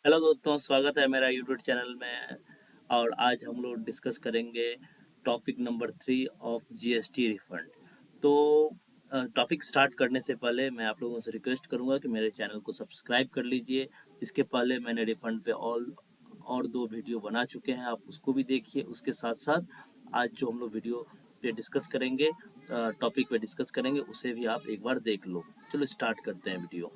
Hello दोस्तों, स्वागत है मेरा यूट्यूब चैनल में। और आज हम लोग डिस्कस करेंगे topic number 3 of GST refund. तो टॉपिक स्टार्ट करने से पहले मैं आप लोगों से रिक्वेस्ट करूंगा कि मेरे चैनल को सब्सक्राइब कर लीजिए। इसके पहले मैंने रिफंड पे और 2 वीडियो बना चुके हैं, आप उसको भी देखिए। उसके साथ साथ आज जो हम लोग वीडियो पे डिस्कस करेंगे, टॉपिक पे डिस्कस करेंगे, उसे भी आप एक बार देख लो। चलो स्टार्ट करते हैं वीडियो।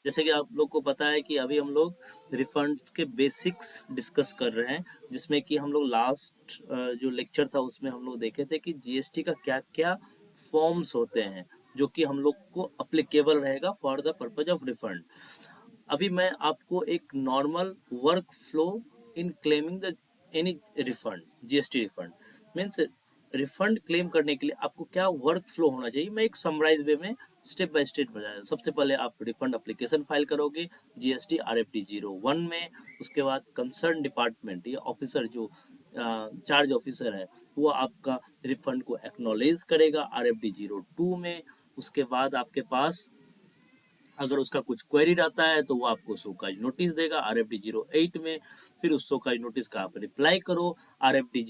जैसे कि आप लोग को पता है कि अभी हम लोग रिफंड्स के बेसिक्स डिस्कस कर रहे हैं, जिसमें कि हम लोग लास्ट जो लेक्चर था उसमें हम लोग देखे थे कि जीएसटी का क्या क्या फॉर्म्स होते हैं जो कि हम लोग को अप्लीकेबल रहेगा for the purpose of refund. अभी मैं आपको एक normal work flow in claiming the any refund, GST refund means refund claim करने के लिए आपको क्या वर्क फ्लो होना चाहिए, मैं एक समराइज वे में स्टेप बाय स्टेप बताया। सबसे पहले आप रिफंड एप्लीकेशन फाइल करोगे जीएसटी RFD 01 में। उसके बाद कंसर्न डिपार्टमेंट, ये ऑफिसर जो चार्ज ऑफिसर है, वो आपका रिफंड को एक्नॉलेज करेगा RFD 02 में। उसके बाद आपके पास अगर उसका कुछ क्वेरी आता है तो वो आपको शोकाज नोटिस देगा RFD 08 में। फिर उस शोकाज नोटिस का आप रिप्लाई करो RFD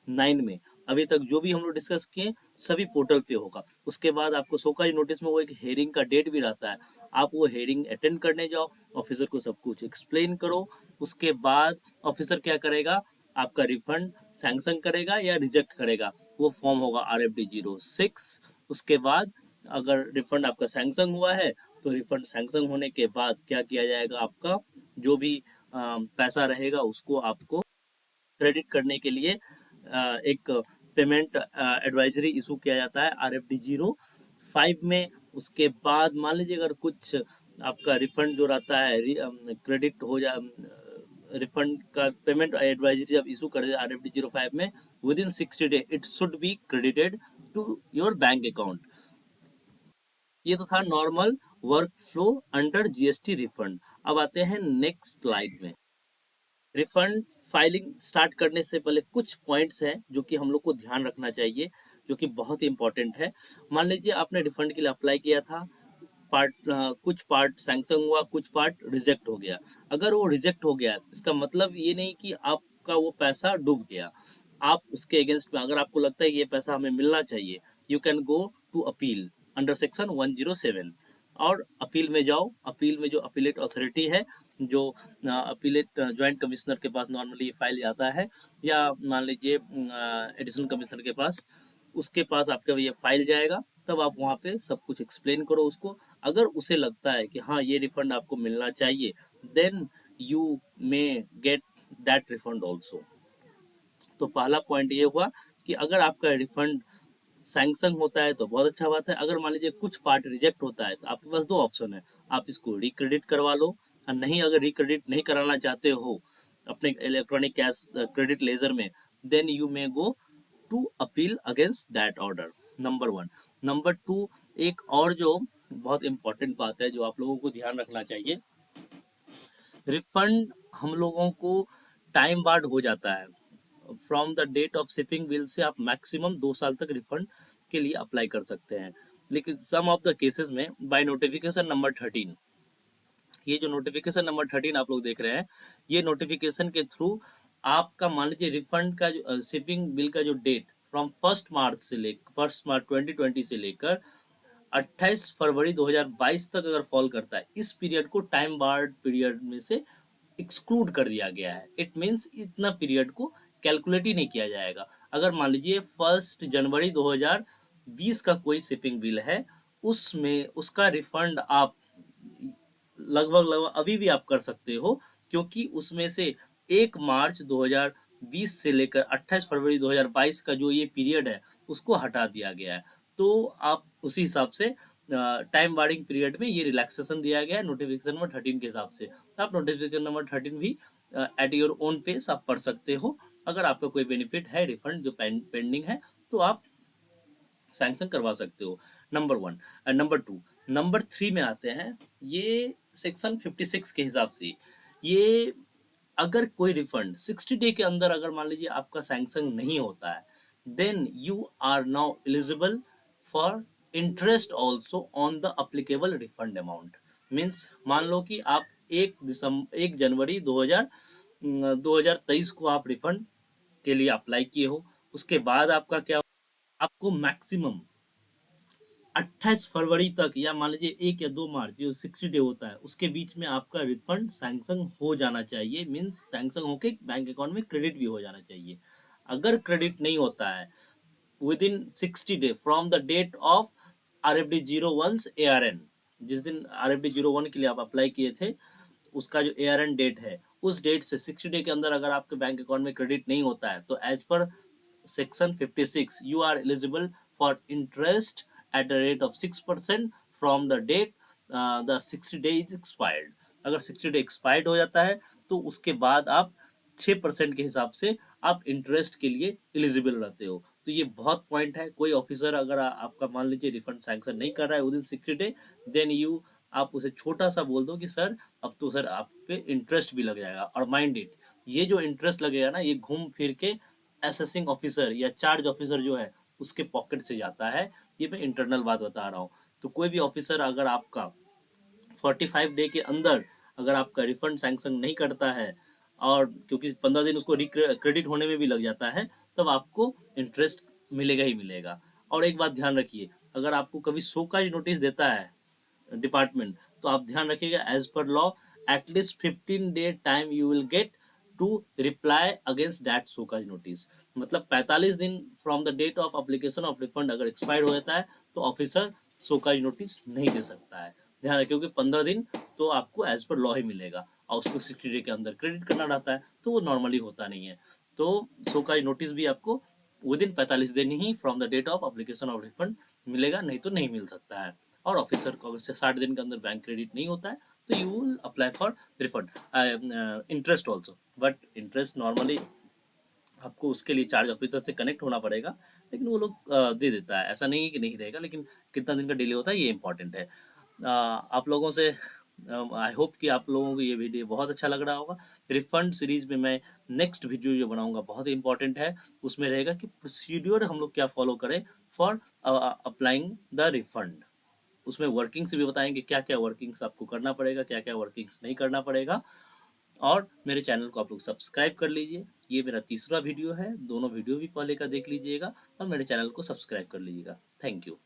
09 में। अभी तक जो भी हम लोग डिस्कस किए सभी पोर्टल पे होगा। उसके बाद आपको शोकाज नोटिस में वो एक हेयरिंग का डेट भी रहता है, आप वो हेयरिंग अटेंड करने जाओ, ऑफिसर को सब कुछ एक्सप्लेन करो। उसके बाद ऑफिसर क्या करेगा, आपका रिफंड सैंक्शन करेगा या रिजेक्ट करेगा, वो फॉर्म होगा RFD 06। उसके बाद अगर रिफंड आपका सैंक्शन हुआ है तो रिफंड सैंक्शन होने के बाद क्या किया जाएगा, आपका जो भी पैसा रहेगा उसको आपको क्रेडिट करने के लिए एक पेमेंट एडवाइजरी इशू किया जाता है RFD 05 में। उसके बाद मान लीजिए अगर कुछ आपका रिफंड जो रहता है क्रेडिट हो जा, रिफंड का पेमेंट एडवाइजरी जब इशू कर दे RFD 05 में, within 60 day it should be credited to your bank account. ये तो था normal workflow under GST refund. अब आते हैं नेक्स्ट स्लाइड में। रिफंड फाइलिंग स्टार्ट करने से पहले कुछ पॉइंट्स हैं जो कि हम लोग को ध्यान रखना चाहिए, जो कि बहुत ही इंपॉर्टेंट है। मान लीजिए आपने रिफंड के लिए अप्लाई किया था, कुछ पार्ट सैंक्शन हुआ, कुछ पार्ट रिजेक्ट हो गया। अगर वो रिजेक्ट हो गया इसका मतलब ये नहीं कि आपका वो पैसा डूब गया। आप उसके अगेंस्ट में, अगर आपको लगता है कि ये पैसा हमें मिलना चाहिए, you can go to appeal under section 107 और अपील में जाओ। अपील में जो अपीलेट अथॉरिटी है, जो अपीलेट ज्वाइंट कमिश्नर के पास नॉर्मली फाइल जाता है, या मान लीजिए एडिशनल कमिश्नर के पास, उसके पास आपका ये फाइल जाएगा। तब आप वहाँ पे सब कुछ एक्सप्लेन करो उसको। अगर उसे लगता है कि हाँ ये रिफंड आपको मिलना चाहिए, then you may get that refund also. तो पहला पॉइंट ये हुआ कि अगर आपका रिफंड सैंक्शन होता है तो बहुत अच्छा बात है। अगर मान लीजिए कुछ पार्ट रिजेक्ट होता है तो आपके पास 2 ऑप्शन है, आप इसको रिक्रेडिट करवा लो, और नहीं अगर रिक्रेडिट नहीं कराना चाहते हो अपने इलेक्ट्रॉनिक कैश क्रेडिट लेजर में, then you may go to appeal against that order. Number 1। Number 2, एक और जो बहुत इंपॉर्टेंट बात है जो आप लोगों को ध्यान रखना चाहिए, रिफंड हम लोगों को टाइम बार्ड हो जाता है। From the date of shipping bill से आप मैक्सिमम 2 साल तक रिफंड के लिए अप्लाई कर सकते हैं। लेकिन सम ऑफ द केसेस में बाय नोटिफिकेशन नंबर 13, ये जो नोटिफिकेशन नंबर 13 आप लोग देख रहे हैं, ये नोटिफिकेशन के थ्रू आपका मान लीजिए रिफंड का जो शिपिंग बिल का जो डेट फ्रॉम 1 मार्च 2020 से लेकर 28 फरवरी 2022 तक अगर फॉल करता है, इस पीरियड को टाइम बार्ड पीरियड में से एक्सक्लूड कर दिया गया है। इट मीन्स इतना पीरियड को कैलकुलेट ही नहीं किया जाएगा। अगर मान लीजिए 1 जनवरी 2020 का कोई शिपिंग बिल है, उसमें उसका रिफंड आप लगभग लगभग अभी भी आप कर सकते हो, क्योंकि उसमें से 1 मार्च 2020 से लेकर 28 फरवरी 2022 का जो ये पीरियड है उसको हटा दिया गया है। तो आप उसी हिसाब से टाइम वार्डिंग पीरियड में ये रिलैक्सेशन दिया गया है नोटिफिकेशन नंबर 13 के हिसाब से। तो आप नोटिफिकेशन नंबर 13 भी एट योर ओन पेस आप पढ़ सकते हो। अगर आपका कोई बेनिफिट है रिफंड जो पेंडिंग है तो आप सैंक्शन करवा सकते हो। नंबर 1। नंबर 2, नंबर 3 में आते हैं। ये सेक्शन 56 के हिसाब से, ये अगर कोई रिफंड 60 डे के अंदर अगर मान लीजिए आपका सैंक्शन नहीं होता है, then you are now eligible for interest also on the applicable refund amount. Means मान लो कि आप 1 जनवरी 2023 को आप रिफंड के लिए अप्लाई किए हो। उसके बाद आपका क्या, आपको मैक्सिमम 28 फरवरी तक, या मान लीजिए 1 या 2 मार्च, जो 60 डे होता है उसके बीच में आपका रिफंड सैंक्शन हो जाना चाहिए। मीन्स सैंक्शन होके बैंक अकाउंट में क्रेडिट भी हो जाना चाहिए। अगर क्रेडिट नहीं होता है within 60 day from the date of RFD01 ARN, जिस दिन RFD01 के लिए आप अप्लाई किए थे उसका जो ARN डेट है, उस डेट से 60 डे के अंदर अगर आपके बैंक अकाउंट में क्रेडिट नहीं होता है तो as per section 56 you are eligible for interest at the rate of 6% from the date the 60 day is expired। अगर 60 डे एक्सपायर्ड हो जाता है तो उसके बाद आप 6% के हिसाब से आप इंटरेस्ट के लिए एलिजिबल रहते हो। तो ये बहुत पॉइंट है। कोई ऑफिसर अगर आपका मान लीजिए रिफंड सैंक्शन नहीं कर रहा है within 60 day, then you आप उसे छोटा सा बोल दो कि सर अब तो सर आप पे इंटरेस्ट भी लग जाएगा। और माइंड इट, ये जो इंटरेस्ट लगेगा ना, ये घूम फिर के असेसिंग ऑफिसर या चार्ज ऑफिसर जो है उसके पॉकेट से जाता है। ये मैं इंटरनल बात बता रहा हूँ। तो कोई भी ऑफिसर अगर आपका 45 डे के अंदर अगर आपका रिफंड सैंक्शन नहीं करता है, और क्योंकि 15 दिन उसको क्रेडिट होने में भी लग जाता है, तब आपको इंटरेस्ट मिलेगा ही मिलेगा। और एक बात ध्यान रखिए, अगर आपको कभी शोकाज नोटिस देता है डिपार्टमेंट, तो आप ध्यान रखिएगा as per law at least 15 day time you will get to reply against that show cause notice. मतलब 45 दिन from the date of application of refund अगर एक्सपायर हो जाता है तो ऑफिसर शोकाज नोटिस नहीं दे सकता है। ध्यान रखिए, क्योंकि 15 दिन तो आपको एज पर लॉ ही मिलेगा और उसको 60 डे के अंदर क्रेडिट करना रहता है, तो वो नॉर्मली होता नहीं है। तो शोकाज नोटिस भी आपको विद इन 45 दिन ही from the date of application of refund मिलेगा, नहीं तो नहीं मिल सकता है। और ऑफिसर को अगर 60 दिन के अंदर बैंक क्रेडिट नहीं होता है तो you will apply for refund interest also. But interest normally आपको उसके लिए चार्ज ऑफिसर से कनेक्ट होना पड़ेगा, लेकिन वो लोग दे देता है। ऐसा नहीं है कि नहीं रहेगा, लेकिन कितना दिन का डिले होता है ये इंपॉर्टेंट है। आप लोगों से आई होप कि आप लोगों को ये वीडियो बहुत अच्छा लग रहा होगा। रिफंड सीरीज में मैं नेक्स्ट वीडियो जो बनाऊंगा बहुत इंपॉर्टेंट है। उसमें रहेगा कि प्रोसीड्योर हम लोग क्या फॉलो करें फॉर अप्लाइंग द रिफंड। उसमें वर्किंग्स भी बताएंगे, क्या क्या वर्किंग्स आपको करना पड़ेगा, क्या क्या वर्किंग्स नहीं करना पड़ेगा। और मेरे चैनल को आप लोग सब्सक्राइब कर लीजिए। ये मेरा तीसरा वीडियो है, दोनों वीडियो भी पहले का देख लीजिएगा और मेरे चैनल को सब्सक्राइब कर लीजिएगा। Thank you.